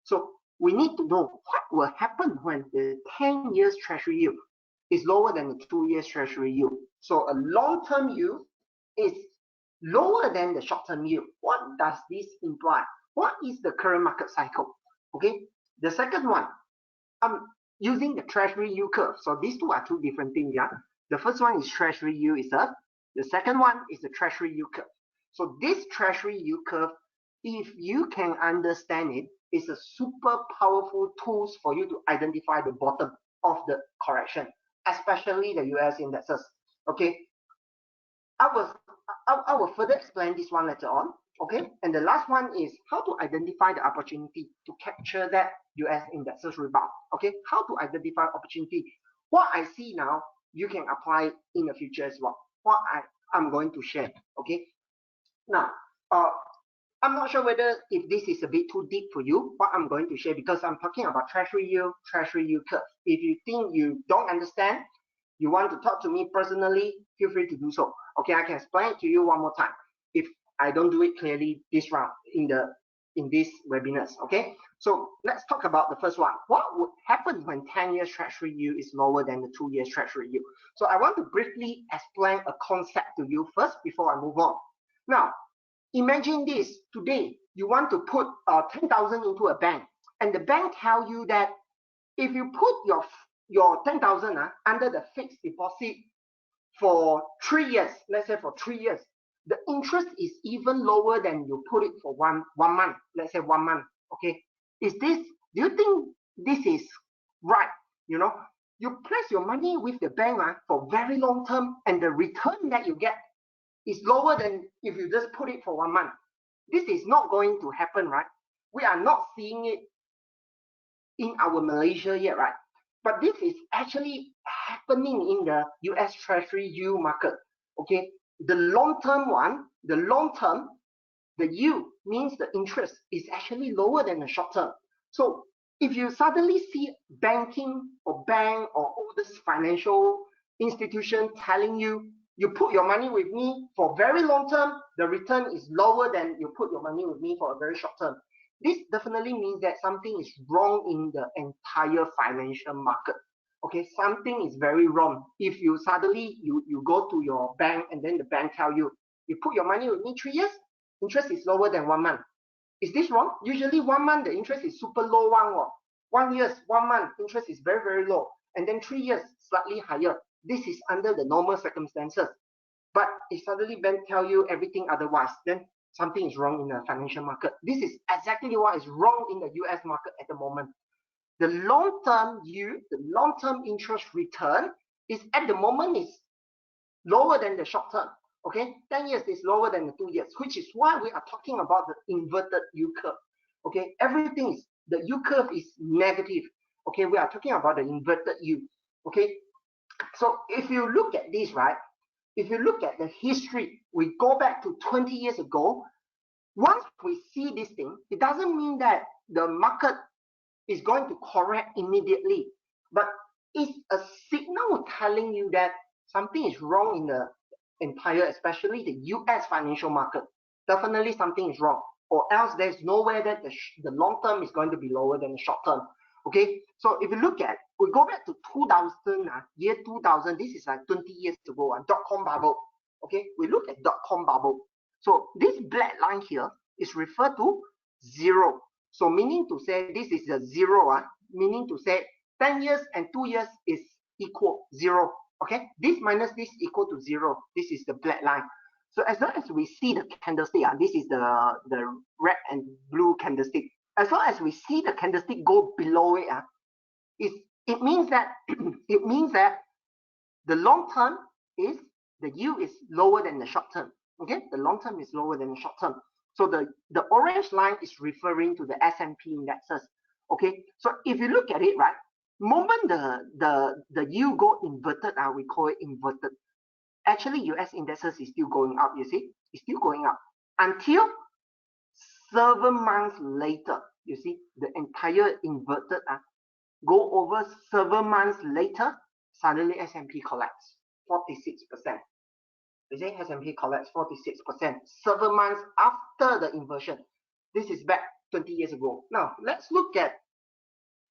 so we need to know what will happen when the 10 years Treasury yield is lower than the 2 years Treasury yield. So a long-term yield is lower than the short-term yield. What does this imply? What is the current market cycle? Okay, the second one, I'm using the Treasury yield curve. So these two are two different things. Yeah, the first one is Treasury yield itself. The second one is the Treasury yield curve. So this Treasury yield curve, if you can understand it, is a super powerful tools for you to identify the bottom of the correction, especially the US indexes. Okay, I will further explain this one later on. Okay, and the last one is how to identify the opportunity to capture that US indexes rebound. Okay, how to identify opportunity. What I see now, you can apply in the future as well. What I'm going to share. Okay, now I'm not sure whether if this is a bit too deep for you, what I'm going to share, because I'm talking about Treasury yield curve. If you think you don't understand, you want to talk to me personally, feel free to do so. Okay, I can explain it to you one more time if I don't do it clearly this round in this webinars. Okay, so let's talk about the first one. What would happen when 10 years Treasury yield is lower than the 2 years Treasury yield? So I want to briefly explain a concept to you first before I move on. Now, imagine this, today you want to put 10,000 into a bank, and the bank tell you that if you put your 10,000 under the fixed deposit for 3 years, let's say for 3 years, the interest is even lower than you put it for one month, let's say 1 month. Okay, do you think this is right? You know, you place your money with the bank for very long term, and the return that you get is lower than if you just put it for 1 month. This is not going to happen, right? We are not seeing it in our Malaysia yet, right? But this is actually happening in the US Treasury yield market. Okay, the long-term one, the yield means the interest is actually lower than the short-term. So if you suddenly see banking or bank or all this financial institution telling you You put your money with me for very long term, the return is lower than you put your money with me for a very short term. This definitely means that something is wrong in the entire financial market. Okay, something is very wrong. If you suddenly you go to your bank and then the bank tell you, you put your money with me 3 years, interest is lower than 1 month. Is this wrong? Usually 1 month the interest is super low one, or 1 year, 1 month interest is very, very low, and then 3 years slightly higher. This is under the normal circumstances. But if suddenly bank tell you everything otherwise, then something is wrong in the financial market. This is exactly what is wrong in the US market at the moment. The long-term yield, the long-term interest return is at the moment is lower than the short term. Okay, 10 years is lower than the 2 years, which is why we are talking about the inverted yield curve. Okay, everything is, the yield curve is negative. Okay, we are talking about the inverted yield. Okay, so if you look at this, right, if you look at the history, we go back to 20 years ago. Once we see this thing, it doesn't mean that the market is going to correct immediately, but it's a signal telling you that something is wrong in the entire, especially the US financial market. Definitely something is wrong, or else there's no way that the long term is going to be lower than the short term. Okay, so if you look at, we go back to 2000, year 2000, this is like 20 years ago, dot-com bubble. Okay, we look at dot-com bubble. So this black line here is referred to zero. So meaning to say this is a zero, meaning to say 10 years and 2 years is equal zero. Okay, this minus this equal to zero. This is the black line. So as long as we see the candlestick, this is the red and blue candlestick. As long as we see the candlestick go below it, it means that it means that the long term is, the yield is lower than the short term. Okay, the long term is lower than the short term. So the orange line is referring to the S&P indexes. Okay, so if you look at it, right, moment the yield go inverted, we call it inverted. Actually, US indexes is still going up. You see, it's still going up until 7 months later. You see, the entire inverted go over 7 months later. Suddenly S&P collapse 46%. You see, S&P collapsed 46%, 7 months after the inversion. This is back 20 years ago. Now, let's look at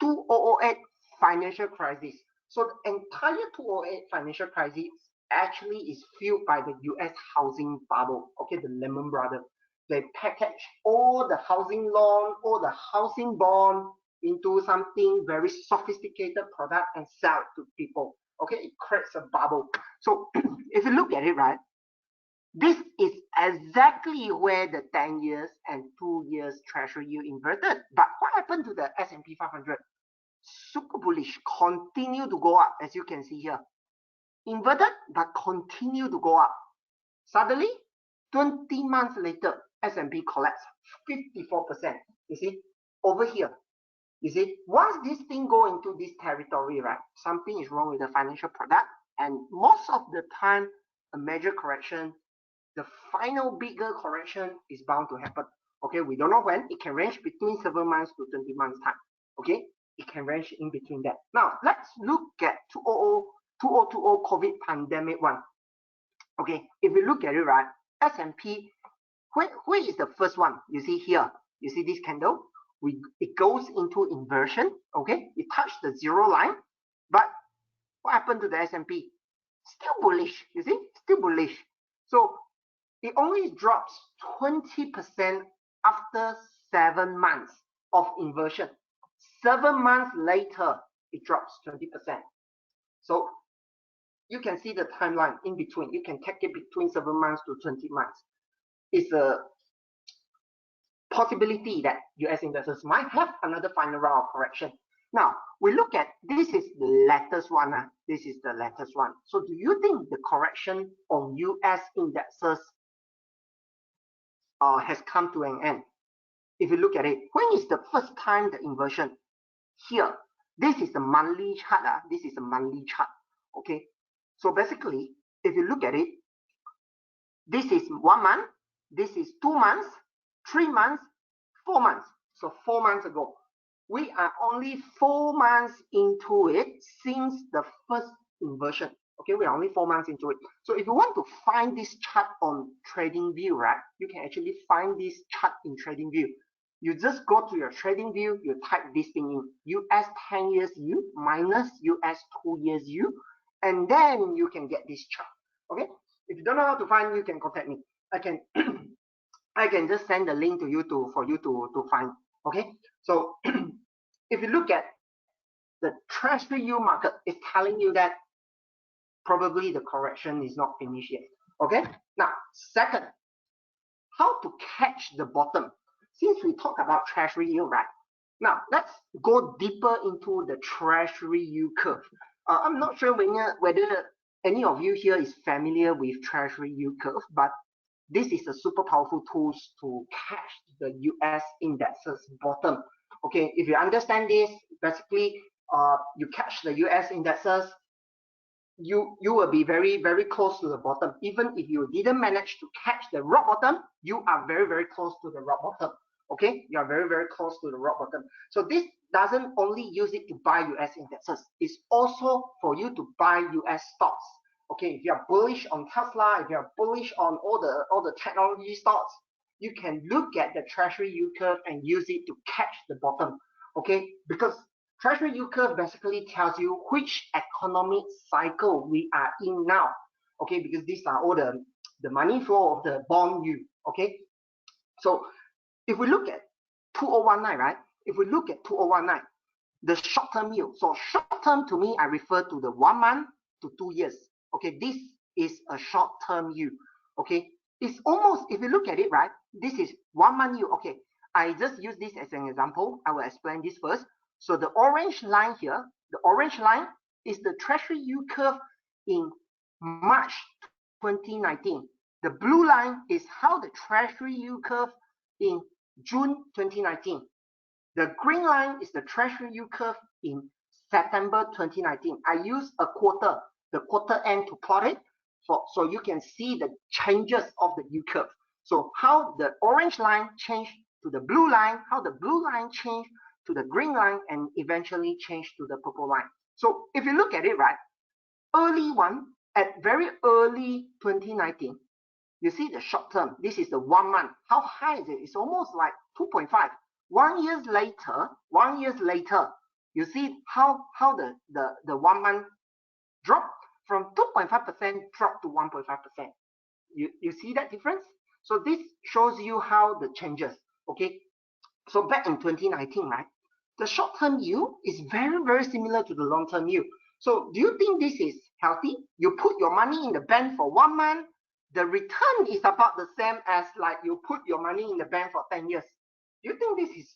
2008 financial crisis. So the entire 2008 financial crisis actually is fueled by the US housing bubble. Okay, the Lehman Brothers. They package all the housing loan, all the housing bond into something very sophisticated product and sell it to people. Okay, it creates a bubble. So if you look at it, right, this is exactly where the 10 years and 2 years Treasury yield inverted. But what happened to the S&P 500? Super bullish, continue to go up, as you can see here. Inverted, but continue to go up. Suddenly, 20 months later, S&P collapsed 54%. You see, over here. You see, once this thing go into this territory, right, something is wrong with the financial product, and most of the time, a major correction, the final bigger correction is bound to happen. Okay, we don't know when. It can range between 7 months to 20 months time. Okay, it can range in between that. Now, let's look at 2020 COVID pandemic one. Okay, if you look at it, right, S&P, where is the first one? You see here, you see this candle? It goes into inversion. Okay, it touched the zero line, but what happened to the S&P? Still bullish, you see, still bullish. So it only drops 20% after 7 months of inversion. 7 months later, it drops 20%. So you can see the timeline in between. You can take it between 7 months to 20 months. It's a possibility that US investors might have another final round of correction. Now, we look at, this is the latest one. This is the latest one. So do you think the correction on US indexes has come to an end? If you look at it, when is the first time the inversion? Here, this is the monthly chart. This is a monthly chart. Okay, so basically, if you look at it, this is 1 month, this is 2 months, 3 months, 4 months. So 4 months ago. We are only 4 months into it since the first inversion. Okay, we are only 4 months into it. So if you want to find this chart on TradingView, right, you can actually find this chart in TradingView. You just go to your TradingView, you type this thing in, US 10 years U minus US 2 years U, and then you can get this chart. Okay, if you don't know how to find, you can contact me. I can I can just send the link to you for you to find. Okay, so if you look at the Treasury U market, it's telling you that probably the correction is not finished yet. Okay, now second, how to catch the bottom. Since we talk about Treasury yield, right? Now let's go deeper into the Treasury yield curve. I'm not sure whether any of you here is familiar with Treasury yield curve, but this is a super powerful tool to catch the US indexes bottom. Okay, if you understand this, basically, you catch the US indexes, you will be very, very close to the bottom. Even if you didn't manage to catch the rock bottom, you are very, very close to the rock bottom. Okay, you are very, very close to the rock bottom. So this doesn't only use it to buy US indexes, it's also for you to buy US stocks. Okay, if you are bullish on Tesla, if you are bullish on all the technology stocks, you can look at the Treasury yield curve and use it to catch the bottom. Okay, because Treasury yield curve basically tells you which economic cycle we are in now. Okay, because these are all the money flow of the bond yield. Okay, so if we look at 2019, right? If we look at 2019, the short-term yield. So short-term to me, I refer to the 1 month to 2 years. Okay, this is a short-term yield. Okay, it's almost, if you look at it, right, this is 1 month yield. Okay, I just use this as an example. I will explain this first. So the orange line here, the orange line is the Treasury yield curve in March 2019. The blue line is how the Treasury yield curve in June 2019. The green line is the Treasury yield curve in September 2019. I use a quarter, the quarter end to plot it, so you can see the changes of the yield curve. So how the orange line changed to the blue line, how the blue line changed to the green line, and eventually changed to the purple line. So if you look at it, right, early one, at very early 2019, you see the short term, this is the 1 month. How high is it? It's almost like 2.5. 1 year later, you see how the 1 month dropped from 2.5% drop to 1.5%. You see that difference? So this shows you how the changes. Okay, so back in 2019, right, the short-term yield is very, very similar to the long-term yield. So do you think this is healthy? You put your money in the bank for 1 month, the return is about the same as like you put your money in the bank for 10 years. Do you think this is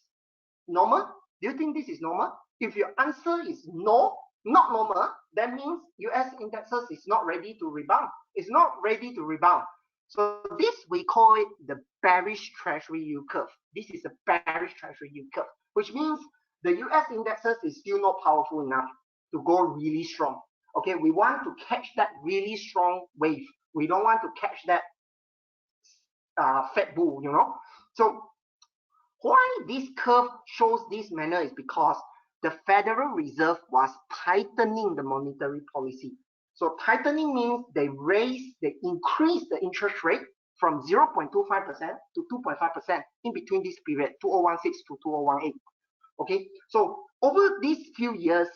normal? Do you think this is normal? If your answer is no, not normal, that means US indexes is not ready to rebound. It's not ready to rebound. So this, we call it the bearish Treasury yield curve. This is a bearish Treasury yield curve, which means the US indexes is still not powerful enough to go really strong. Okay, we want to catch that really strong wave. We don't want to catch that fat bull, you know. So why this curve shows this manner is because the Federal Reserve was tightening the monetary policy. So tightening means they increase the interest rate from 0.25% to 2.5% in between this period, 2016 to 2018. Okay, so over these few years,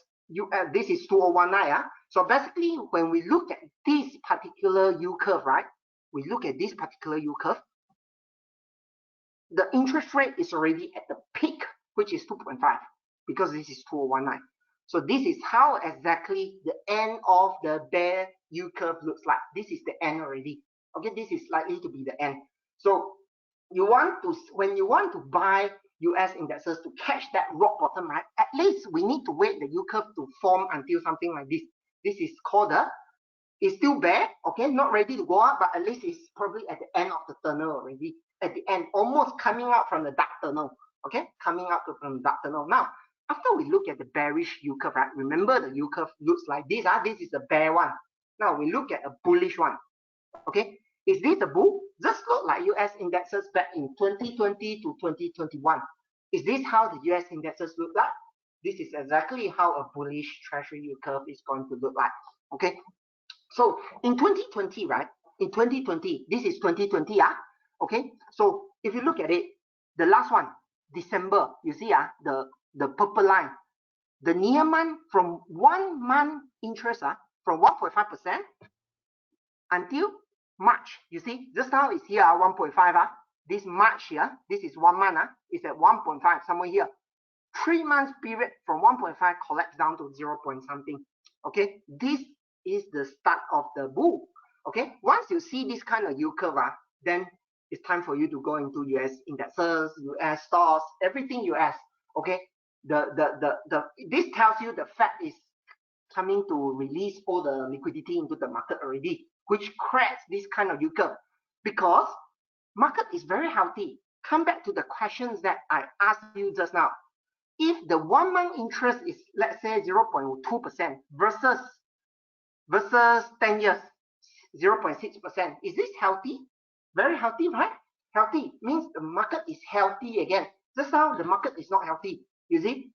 this is 2019. So basically, when we look at this particular yield curve, right? We look at this particular yield curve, the interest rate is already at the peak, which is 2.5, because this is 2019. So this is how exactly the end of the bear yield curve looks like. This is the end already. Okay, this is likely to be the end. So when you want to buy US indexes to catch that rock bottom, right? At least we need to wait the yield curve to form until something like this. This is called it's still bear, okay, not ready to go up, but at least it's probably at the end of the tunnel already. At the end, almost coming out from the dark tunnel. Okay, coming out from the dark tunnel. Now, after we look at the bearish yield curve, right? Remember the yield curve looks like this. This is the bear one. Now we look at a bullish one. Okay, is this a bull? Just look like US indexes back in 2020 to 2021. Is this how the US indexes look like? This is exactly how a bullish Treasury yield curve is going to look like. Okay, So in 2020, right? In 2020, this is 2020, okay? So if you look at it, the last one, December, you see, the purple line, the near month from 1 month interest, from 1.5% until March. You see, just now it's here 1.5. This March here, this is 1 month, it's at 1.5 somewhere here. 3 months period from 1.5 collapse down to 0 point something. Okay, this is the start of the bull. Okay, once you see this kind of yield curve, then it's time for you to go into US indexes, US stocks, everything US. Okay, this tells you the Fed is coming to release all the liquidity into the market already, which creates this kind of yield curve, because market is very healthy. Come back to the questions that I asked you just now. If the 1 month interest is, let's say, 0.2% versus 10 years 0.6%, is this healthy? Very healthy, right? Healthy means the market is healthy again. Just now the market is not healthy. You see,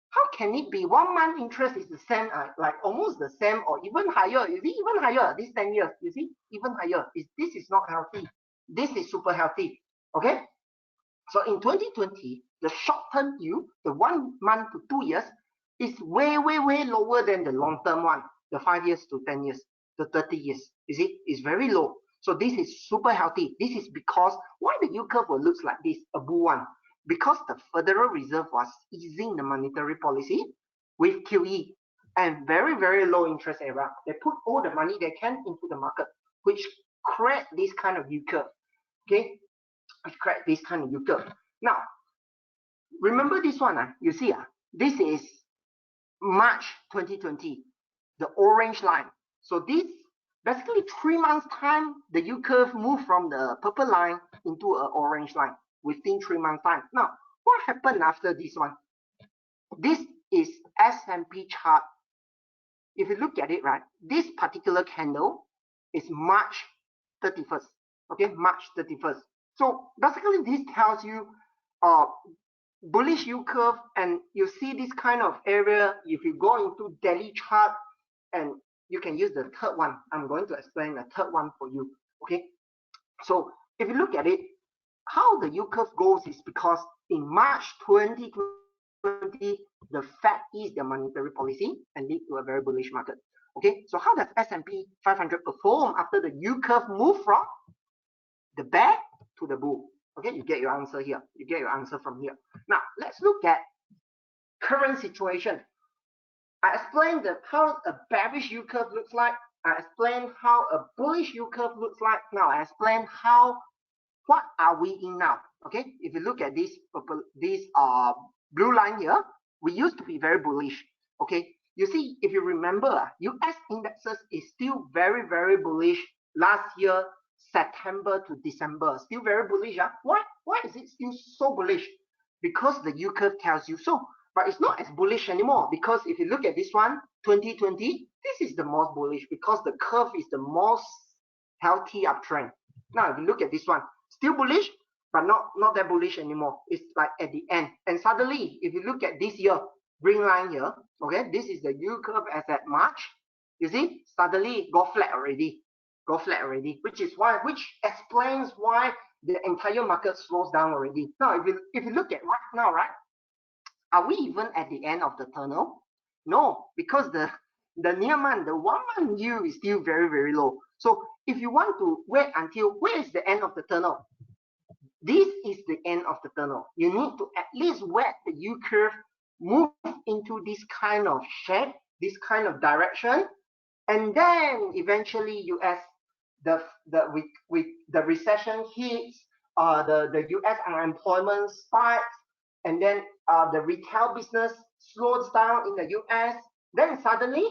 how can it be 1 month interest is the same, like almost the same or even higher? You see, even higher, this 10 years, you see, even higher. This is not healthy. This is super healthy. Okay, so in 2020, the short-term yield, the 1 month to 2 years, is way lower than the long-term one, the 5 years to 10 years, the 30 years. You see, it's very low. So this is super healthy. This is because why the yield curve looks like this, a bull one, because the Federal Reserve was easing the monetary policy with QE and very low interest era. They put all the money they can into the market, which create this kind of yield curve. Okay, which create this kind of yield curve. Now, remember this one, you see, this is March 2020, the orange line. So this basically 3 months time, the yield curve moved from the purple line into an orange line within 3 months time. Now, what happened after this one? This is S&P chart. If you look at it, right, this particular candle is March 31st. Okay, March 31st. So basically this tells you bullish yield curve, and you see this kind of area. If you go into daily chart, and you can use the third one. I'm going to explain the third one for you. Okay, so if you look at it, how the yield curve goes is because in March 2020, the Fed eased their monetary policy and lead to a very bullish market. Okay, so how does S&P 500 perform after the yield curve move from the bear to the bull? Okay, you get your answer here. You get your answer from here. Now, let's look at current situation. I explained how a bearish yield curve looks like. I explained how a bullish yield curve looks like. Now, I explained what are we in now. Okay, if you look at this blue line here, we used to be very bullish. Okay, you see, if you remember, US indexes is still very bullish last year, September to December, still very bullish. Why is it still so bullish? Because the yield curve tells you so. But it's not as bullish anymore, because if you look at this one, 2020, this is the most bullish because the curve is the most healthy uptrend. Now, if you look at this one, still bullish, but not that bullish anymore. It's like at the end. And suddenly, if you look at this year, green line here, okay, this is the yield curve as at March. You see, suddenly go flat already. Go flat already, which explains why the entire market slows down already. Now, if you look at right now, right, are we even at the end of the tunnel? No, because the near month, the 1 month yield is still very low. So if you want to wait until where is the end of the tunnel? This is the end of the tunnel. You need to at least wait the yield curve move into this kind of shape, this kind of direction, and then eventually US the recession hits, the US unemployment spikes, and then the retail business slows down in the US. Then suddenly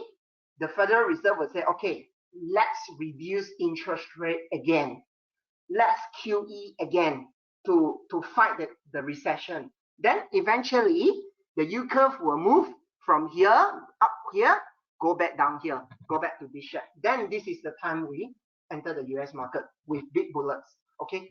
the Federal Reserve will say, okay, let's reduce interest rate again. Let's QE again to fight the recession. Then eventually the yield curve will move from here up here, go back down here, go back to this shape. Then this is the time we enter the US market with big bullets. Okay,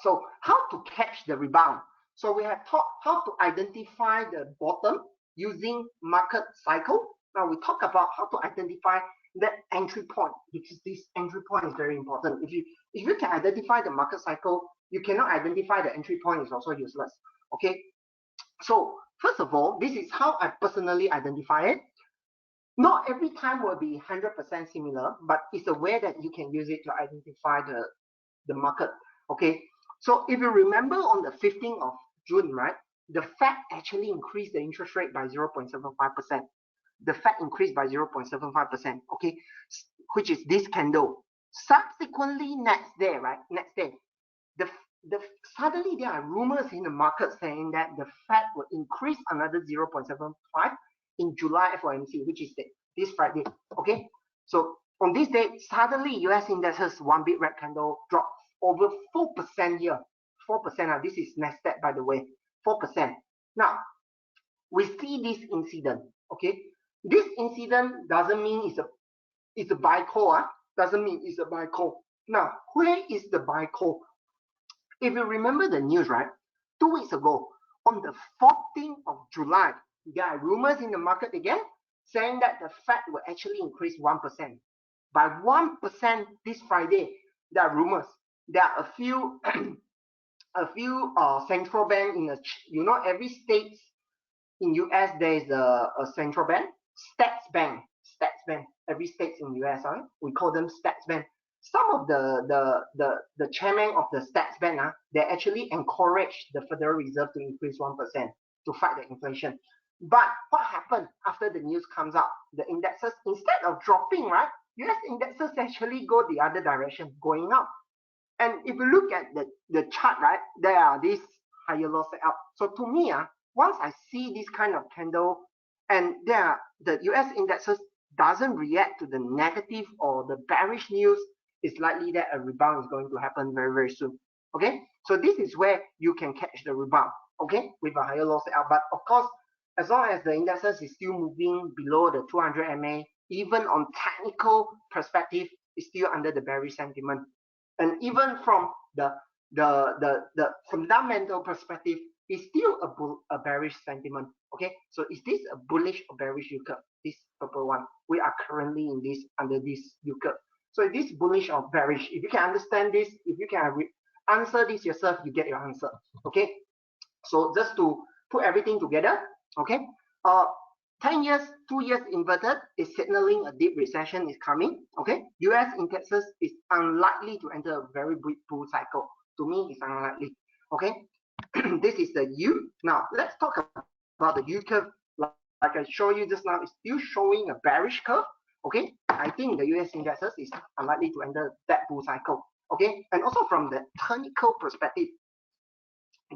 so how to catch the rebound? So we have taught how to identify the bottom using market cycle. Now we talk about how to identify the entry point, because this entry point is very important. If you can identify the market cycle, you cannot identify the entry point, is also useless. Okay, so first of all, this is how I personally identify it. Not every time will be 100% similar, but it's a way that you can use it to identify the market. Okay, so if you remember on the 15th of June, right, the Fed actually increased the interest rate by 0.75%. The Fed increased by 0.75%, okay, which is this candle. Subsequently, next day, the suddenly there are rumors in the market saying that the Fed will increase another 0.75 in July FOMC, which is this Friday, okay? So on this day, suddenly US indexes, one big red candle, dropped over 4% here. 4%, this is Nasdaq, by the way, 4%. Now, we see this incident, okay? This incident doesn't mean it's a buy call, doesn't mean it's a buy call. Now, where is the buy call? If you remember the news, right, 2 weeks ago, on the 14th of July, there are rumors in the market again saying that the Fed will actually increase 1%. By 1% this Friday, there are rumors. There are a few central bank in every state in US there is a central bank, stats bank. Every state in US, we call them stats bank. Some of the chairman of the stats bank, they actually encourage the Federal Reserve to increase 1% to fight the inflation. But what happened after the news comes out? The indexes, instead of dropping, right, US indexes actually go the other direction, going up. And if you look at the chart, right, there are these higher low setup. So to me, once I see this kind of candle, and the US indexes doesn't react to the negative or the bearish news, it's likely that a rebound is going to happen very, very soon. Okay, so this is where you can catch the rebound, okay, with a higher low setup. But of course, as long as the indexes is still moving below the 200 MA, even on technical perspective, it's still under the bearish sentiment. And even from the fundamental perspective, it's still a bearish sentiment. Okay, so is this a bullish or bearish yield curve? This purple one, we are currently in this under this yield curve. So is this bullish or bearish? If you can understand this, if you can answer this yourself, you get your answer. Okay, so just to put everything together, okay, 10 years, 2 years inverted is signaling a deep recession is coming. Okay, US indexes is unlikely to enter a very big bull cycle. To me, it's unlikely. Okay, this is the yield. Now let's talk about the yield curve. Like I showed you just now, it's still showing a bearish curve. Okay, I think the US indexes is unlikely to enter that bull cycle. Okay, and also from the technical perspective,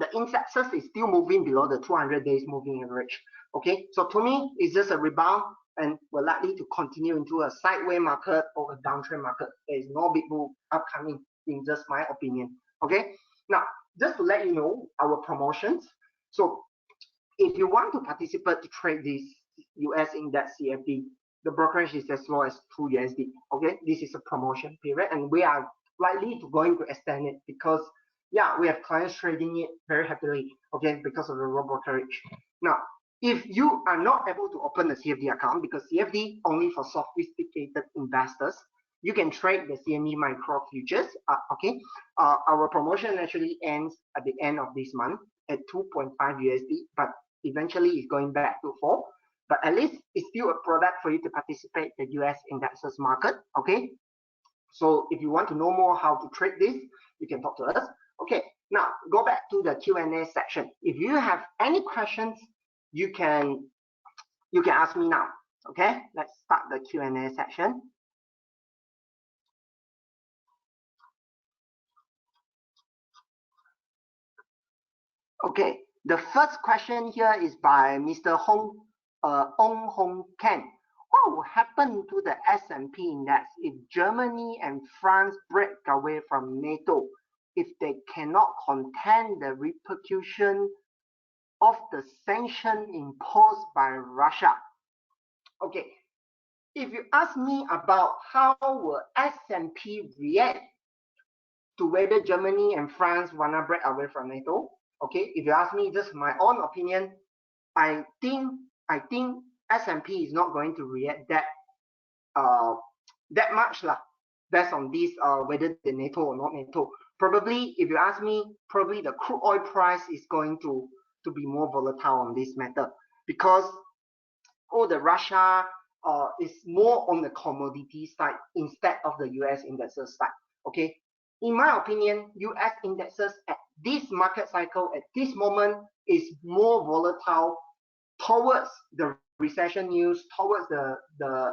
the indexes is still moving below the 200 days moving average. Okay, so to me, it's just a rebound, and we're likely to continue into a sideways market or a downtrend market. There is no big move upcoming, in just my opinion. Okay, now just to let you know our promotions. So if you want to participate to trade this US index CFD, the brokerage is as low as 2 USD. Okay, this is a promotion period, and we are likely to going to extend it because we have clients trading it very happily, okay, because of the raw brokerage. Now, if you are not able to open the CFD account, because CFD only for sophisticated investors, you can trade the CME micro futures. Okay, our promotion actually ends at the end of this month at 2.5 USD, but eventually it's going back to 4. But at least it's still a product for you to participate in the US indexes market. Okay, so if you want to know more how to trade this, you can talk to us. Okay, now go back to the Q&A section. If you have any questions, you can ask me now. Okay, let's start the Q&A section. Okay, the first question here is by Mr. Ong Hong Ken. What will happen to the S&P index if Germany and France break away from NATO, if they cannot contend the repercussion of the sanction imposed by Russia? Okay, if you ask me about how will S&P react to whether Germany and France wanna break away from NATO, okay, if you ask me just my own opinion, I think S&P is not going to react that that much lah, based on this whether the NATO or not NATO. Probably, if you ask me, probably the crude oil price is going to be more volatile on this matter, because all the Russia is more on the commodity side instead of the US indexes side. Okay, in my opinion, US indexes at this market cycle at this moment is more volatile towards the recession news, towards the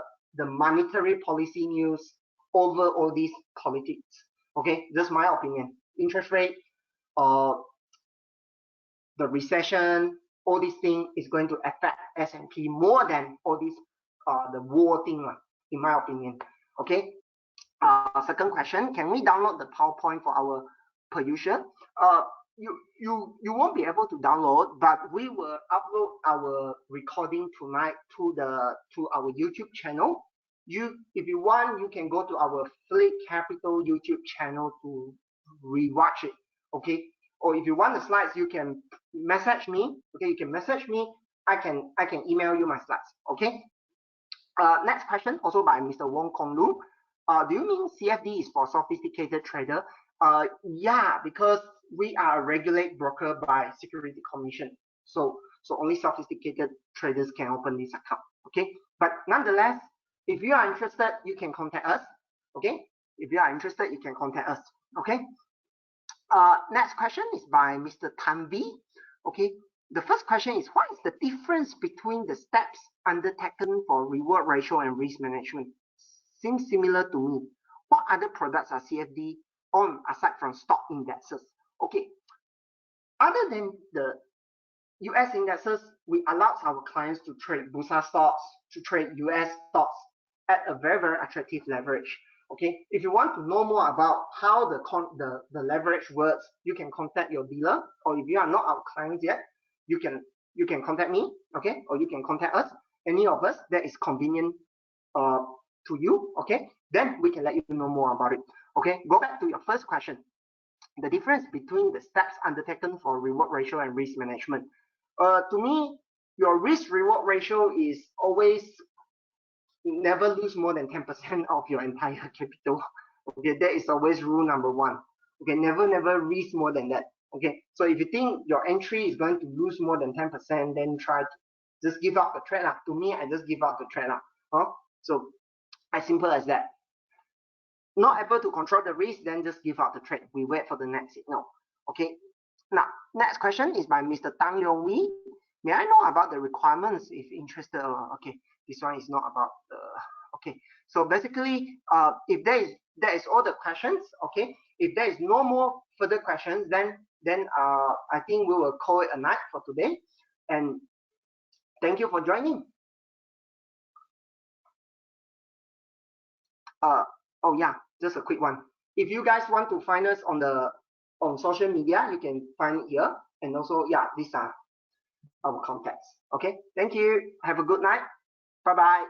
monetary policy news over all these politics. Okay, that's my opinion. Interest rate, the recession, all these things is going to affect S&P more than all these the war thing, in my opinion. Okay. Second question: can we download the PowerPoint for our per usual? You won't be able to download, but we will upload our recording tonight to our YouTube channel. If you want, you can go to our Phillip Capital YouTube channel to rewatch it. Okay. Or if you want the slides, you can message me. Okay, you can message me. I can email you my slides. Okay. Next question, also by Mr. Wong Kong Lu. Do you mean CFD is for sophisticated trader? Yeah, because we are a regulated broker by Security Commission. So only sophisticated traders can open this account. Okay. But nonetheless, if you are interested, you can contact us. Okay. If you are interested, you can contact us. Okay. Next question is by Mr. Tanvi. Okay, the first question is, what is the difference between the steps undertaken for reward ratio and risk management? Seems similar to me. What other products are CFD on aside from stock indexes? Okay, other than the US indexes, we allow our clients to trade Bursa stocks, to trade US stocks at a very, very attractive leverage. Okay, if you want to know more about how the leverage works, you can contact your dealer, or if you are not our clients yet, you can contact me, okay, or you can contact us, any of us that is convenient to you, okay, then we can let you know more about it. Okay, go back to your first question, the difference between the steps undertaken for reward ratio and risk management. To me, your risk reward ratio is always never lose more than 10% of your entire capital. Okay, that is always rule number one. Okay, never risk more than that. Okay, so if you think your entry is going to lose more than 10%, then try to just give up the trade. To me, I just give up the trade. So as simple as that. Not able to control the risk, then just give up the trade. We wait for the next signal. Okay, now next question is by Mr. Tang Leong Wee. May I know about the requirements if interested? Okay, this one is not about the. Okay, so basically, if there is all the questions. Okay, if there is no more further questions, then I think we will call it a night for today. And thank you for joining. Oh yeah, just a quick one. If you guys want to find us on social media, you can find it here. And also, yeah, these are our contacts. Okay, thank you. Have a good night. Bye bye.